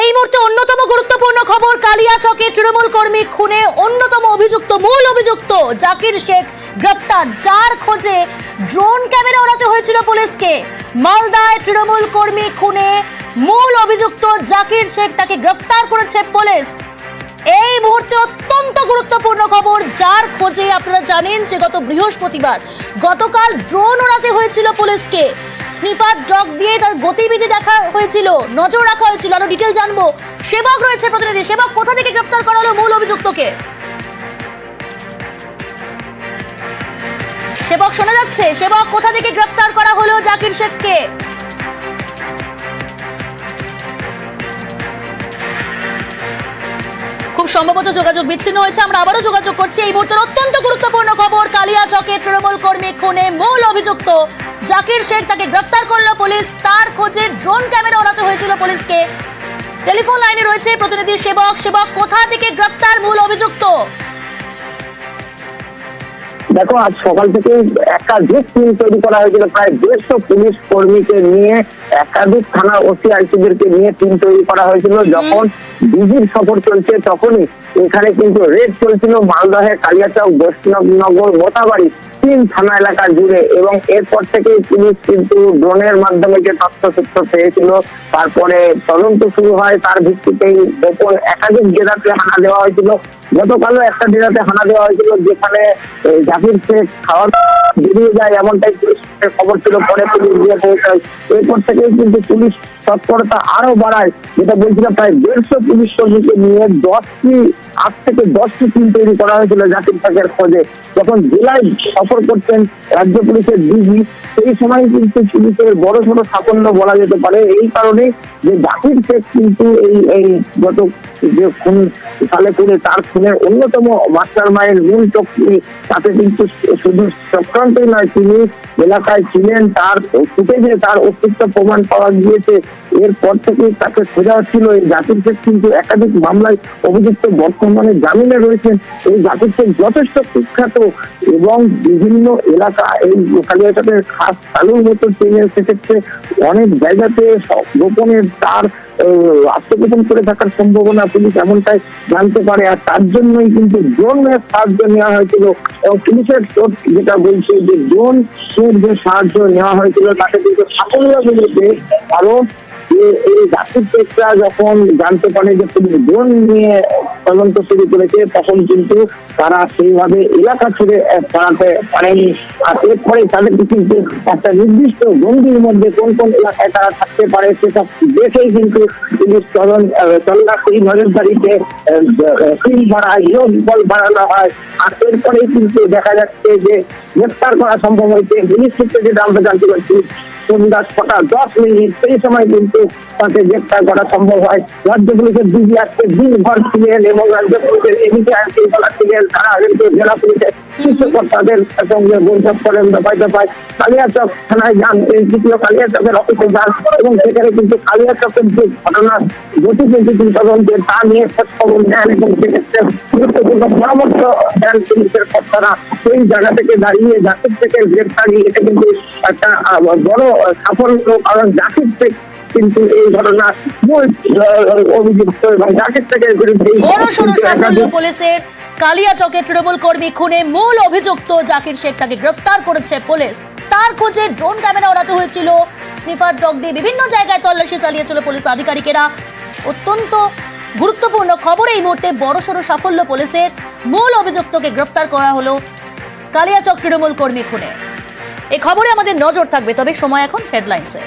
এই মুহূর্তে অন্যতম গুরুত্বপূর্ণ খবর, কালিয়াচকে তৃণমূল কর্মী খুনে অন্যতম অভিযুক্ত, মূল অভিযুক্ত জাকির শেখ গ্রেপ্তার, যার খোঁজে ড্রোন ক্যামেরা ওড়াতে হয়েছিল পুলিশকে। মালদায় তৃণমূল কর্মী খুনে মূল অভিযুক্ত জাকির শেখ, তাকে গ্রেপ্তার করেছে পুলিশ। এই মুহূর্তে অত্যন্ত গুরুত্বপূর্ণ খবর, যার খোঁজে আপনারা জানেন যে গত বৃহস্পতিবার গতকাল ড্রোন ওড়াতে হয়েছিল পুলিশকে। স্নিফার ডগ দিয়ে তার গতিবিধি দেখা হয়েছিল, নজর রাখা হয়েছিল। আরো ডিটেল জানবো, সেবক রয়েছে প্রতিনিধি। সেবক, কোথা থেকে গ্রেফতার করা হলো মূল অভিযুক্তকে? সেবক, শোনা যাচ্ছে? সেবক, কোথা থেকে গ্রেফতার করা হলো জাকির শেখকে? খুব সম্ভবত যোগাযোগ বিচ্ছিন্ন হয়েছে, আমরা আবারও যোগাযোগ করছি। এই মুহূর্তের অত্যন্ত গুরুত্বপূর্ণ খবর, কালিয়াচকে তৃণমূল কর্মী খুনে মূল অভিযুক্ত জাকির শেখ, তাকে গ্রেফতার করলো পুলিশ। তার খোঁজে ড্রোন ক্যামেরা ওড়াতে হয়েছিল পুলিশকে। টেলিফোন লাইনে রয়েছে প্রতিনিধি সেবক। সেবক, কোথা থেকে গ্রেফতার মূল অভিযুক্ত? দেখো, আজ সকাল থেকে একাধিক টিম তৈরি করা হয়েছিল, প্রায় 150 পুলিশ কর্মীকে নিয়ে, একাধিক থানা ওসি আইসিদেরকে নিয়ে টিম তৈরি করা হয়েছিল। যখন বিজির সফর চলছে তখনই এখানে কিন্তু রেড চলছিল মালদহে কালিয়াচক, বৈষ্ণবনগর, মোতাবাড়ি 3 থানা এলাকা জুড়ে। এবং এরপর থেকে পুলিশ কিন্তু ড্রোনের মাধ্যমে যে তথ্যসূত্র পেয়েছিল, তারপরে তদন্ত শুরু হয়। তার ভিত্তিতেই গোপন একাধিক জেলাতে হানা দেওয়া হয়েছিল। গতকালও একটা জেলাতে হানা দেওয়া হয়েছিল, যেখানে জাকির শেখ খাওয়া বেরিয়ে যায় এমনটাই পুলিশের খবর ছিল। পরে পুলিশ গিয়ে পৌঁছায়। এরপর থেকে কিন্তু পুলিশ তৎপরতা আরো বাড়ায়, যেটা বলছিলাম, প্রায় 150 পুলিশ কর্মীকে নিয়ে 8 থেকে 10টি টিম তৈরি করা হয়েছিল জাকির শেখের খোঁজে। যখন জেলায় সফর করতেন রাজ্য পুলিশের ডিজি, সেই সময় কিন্তু পুলিশের বড় সড়ো সাফল্য বলা যেতে পারে। এই কারণে যে জাকির শেখ কিন্তু এই গত যে খুন সালে করে, তার খুনের অন্যতম মাস্টার মাইন্ড, মূল চক্রী, তাতে কিন্তু শুধু চক্রান্তই নয়, তিনি এলাকায় ছিলেন, তার ফুটেজে তার অস্তিত্ব প্রমাণ পাওয়া গিয়েছে। এরপর থেকে তাকে খোঁজা হচ্ছিল। এই জাকির শেখ কিন্তু একাধিক মামলায় অভিযুক্ত, বর্তমানে জামিনে রয়েছেন। এই জাকির শেখ যথেষ্ট কুখ্যাত এবং বিভিন্ন এলাকা, এই কালিয়াচকের খাস চালুর মতো ট্রেনের সেক্ষেত্রে অনেক জায়গাতে গোপনে তার আত্মগোপন করে থাকার সম্ভাবনা পুলিশ এমনটাই জানতে পারে। আর তার জন্যই কিন্তু ড্রোনের সাহায্য নেওয়া হয়েছিল। এবং পুলিশের যেটা বলছে যে ড্রোনের যে সাহায্য নেওয়া হয়েছিল তাতে কিন্তু সাফল্য মিলেছে। কারণ এই জাকির শেখরা যখন জানতে পারে যে পুলিশ ড্রোন নিয়ে তদন্ত শুরু করেছে, তখন কিন্তু তারা সেইভাবে এলাকা ছেড়ে পালাতে পারেনি। আর এরপরে তাদেরকে কিন্তু একটা নির্দিষ্ট গণ্ডির মধ্যে কোন কোন এলাকায় তারা থাকতে পারে সেসব দেখেই কিন্তু পুলিশ তল্লাশি, নজরদারিতে টিম বাড়ায়, বল বাড়ানো হয়। আর এরপরেই কিন্তু দেখা যাচ্ছে যে গ্রেফতার করা সম্ভব হয়েছে। পুলিশ সূত্রে যেটা আমরা জানতে পারছি, সন্ধ্যা 6টা 10 মিনিট সেই সময় কিন্তু তাকে গ্রেফতার করা সম্ভব হয়। রাজ্য পুলিশের ডিজি আজকে দিনভর ছিলেন এবং রাজ্য পুলিশের এদিকে আইনশৃঙ্খলা ছিলেন। তারা কিন্তু জেলা পুলিশের শীর্ষকর্তাদের সঙ্গে বৈঠক করেন, দফায় কালিয়াচক থানায় যান, এই দ্বিতীয় কালিয়াচকের অফিসে যান এবং সেখানে কিন্তু কালিয়াচকের যে ঘটনা ঘটেছে কিন্তু তদন্তে, তা নিয়ে খোঁজখবর নেন এবং সেক্ষেত্রে গুরুত্বপূর্ণ পরামর্শ দেন পুলিশের কর্তারা। সেই জায়গা থেকে দাঁড়িয়ে জাকির শেখের গ্রেফতারি, এটা কিন্তু একটা বড় সাফল্য। কারণ জাকির শেখ কিন্তু এই ঘটনা মূল অভিযুক্ত এবং জাকির শেখের বিরুদ্ধে পুলিশের কালিয়াচকে তৃণমূল কর্মী খুনে মূল অভিযুক্ত জাকির শেখ, তাকে গ্রেফতার করেছে পুলিশ। তার খোঁজে ড্রোন ক্যামেরা ওড়াতে হয়েছিল, স্নিফার ডগ দিয়ে বিভিন্ন জায়গায় তল্লাশি চালিয়েছিল পুলিশ আধিকারিকেরা। অত্যন্ত গুরুত্বপূর্ণ খবর, এই মুহূর্তে বড়সড় সাফল্য পুলিশের। মূল অভিযুক্তকে গ্রেফতার করা হলো কালিয়াচক তৃণমূল কর্মী খুনে। এই খবরে আমাদের নজর থাকবে, তবে সময় এখন হেডলাইন্সে।